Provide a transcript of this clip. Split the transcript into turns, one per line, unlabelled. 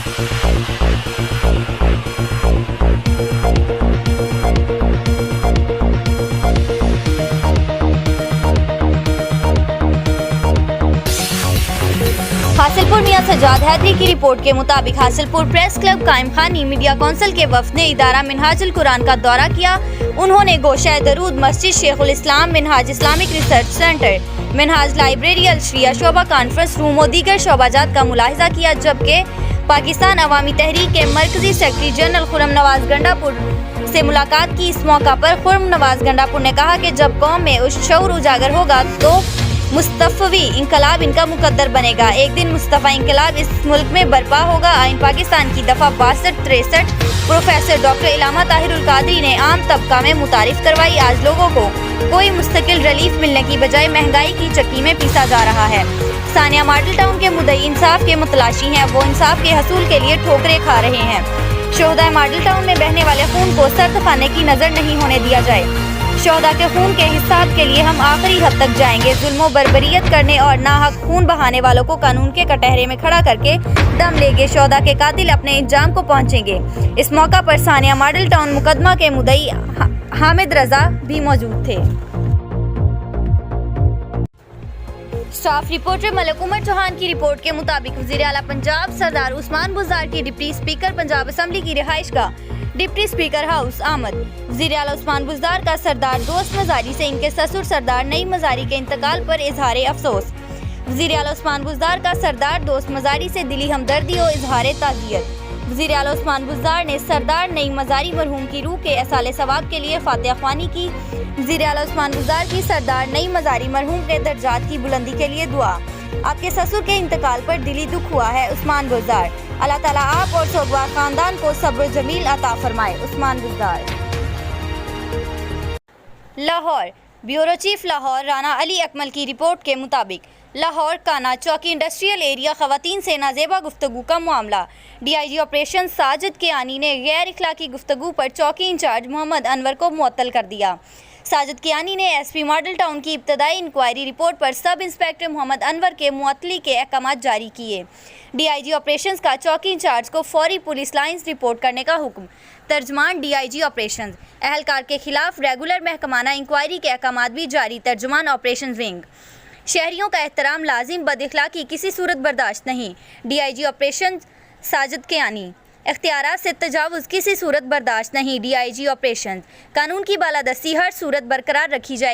हासिलपुर मियां सज्जाद हैदरी की रिपोर्ट के मुताबिक हासिलपुर प्रेस क्लब कायम खानी मीडिया काउंसिल के वफद ने इदारा मिनहाजुल कुरान का दौरा किया। उन्होंने गोशा दरूद मस्जिद शेखुल इस्लाम Minhaj Islamic research centre, Minhaj library, अलशरिया शोबा, कॉन्फ्रेंस रूम और दीगर शोबाजात का मुलाहिजा किया। जबकि पाकिस्तान अवामी तहरीक के मरकजी सेक्रेटरी जनरल खुर्रम नवाज गंडापुर से मुलाकात की। इस मौका पर खुर्रम नवाज गंडापुर ने कहा कि जब कौम में शऊर उजागर होगा तो मुस्तफ़वी इंकलाब इनका मुकद्दर बनेगा। एक दिन मुस्तफ़ा इंकलाब इस मुल्क में बर्पा होगा। आइन पाकिस्तान की दफ़ा 62-63 प्रोफेसर डॉक्टर इलामा ताहिरुल कादरी ने आम तबका में मुतारिफ करवाई। आज लोगों को कोई मुस्तकिल रिलीफ मिलने की बजाय महंगाई की चक्की में पीसा जा रहा है। सानिया मॉडल टाउन के मुद्दई इंसाफ के मुतलाशी हैं, वो इंसाफ के हसूल के लिए ठोकरें खा रहे हैं। शोहदा मॉडल टाउन में बहने वाले खून को सर्द खाने की नज़र नहीं होने दिया जाए। शोहदा के खून के हिसाब के लिए हम आखिरी हद तक जाएंगे। जुल्म बर्बरियत करने और नाहक खून बहाने वालों को कानून के कटहरे में खड़ा करके दम लेंगे। शोहदा के कातिल अपने इंजाम को पहुंचेंगे। इस मौका पर सानिया मॉडल टाउन मुकदमा के मुद्दई हामिद रजा भी मौजूद थे। स्टाफ रिपोर्टर मलिक उमर चौहान की रिपोर्ट के मुताबिक वज़ीर आला पंजाब सरदार उस्मान बुज़दार की डिप्टी स्पीकर पंजाब असम्बली की रिहाइश का डिप्टी स्पीकर हाउस आमद। वज़ीर आला उस्मान बुज़दार का सरदार दोस्त मज़ारी से इनके ससुर सरदार नईम मज़ारी के इंतकाल पर इजहार अफसोस। वज़ीर आला उस्मान बुज़दार का सरदार दोस्त मज़ारी से दिली हमदर्दी और इजहार ताज़ियत। वज़ीर आला उस्मान बुज़दार ने सरदार नईम मज़ारी मरहूम की रूह के एसाले सवाब के लिए फातिहा ख्वानी की। वज़ीर आला उस्मान बुज़दार की सरदार नईम मज़ारी मरहूम के दर्जात की बुलंदी के लिए दुआ। आपके ससुर के इंतकाल पर दिली दुख हुआ है उस्मान बुज़दार। अल्लाह ताला आप और सोगवार खानदान को सब्र जमील अता फरमाए। उस्मान बुज़दार। लाहौर ब्यूरो चीफ लाहौर राना अली अकमल की रिपोर्ट के मुताबिक लाहौर काना चौकी इंडस्ट्रियल एरिया खवातीन से नाजेबा गुफ्तगू का मामला। DIG ऑपरेशन साजिद कियानी ने गैर इखलाकी गुफ्तगू पर चौकी इंचार्ज मोहम्मद अनवर को मुअत्तल कर दिया। साजिद कियानी ने SP मॉडल टाउन की इब्तदाई इंक्वायरी रिपोर्ट पर सब इंस्पेक्टर मोहम्मद अनवर के मुअत्तली के अहकाम जारी किए। DIG ऑपरेशंस का चौकी इंचार्ज को फौरी पुलिस लाइन्स रिपोर्ट करने का हुक्म। तर्जमान DIG ऑपरेशंस अहलकार के खिलाफ रेगुलर महकमाना इंक्वायरी के अहकाम भी जारी। तर्जमान ऑपरेशन विंग शहरियों का एहतराम लाजिम, बदअखलाकी किसी सूरत बर्दाश्त नहीं। DIG ऑपरेशन साजिद कियानी इख्तियारात से तजावुज़ किसी सूरत बर्दाश्त नहीं। DIG ऑपरेशन कानून की बालादस्ती हर सूरत बरकरार रखी जाए।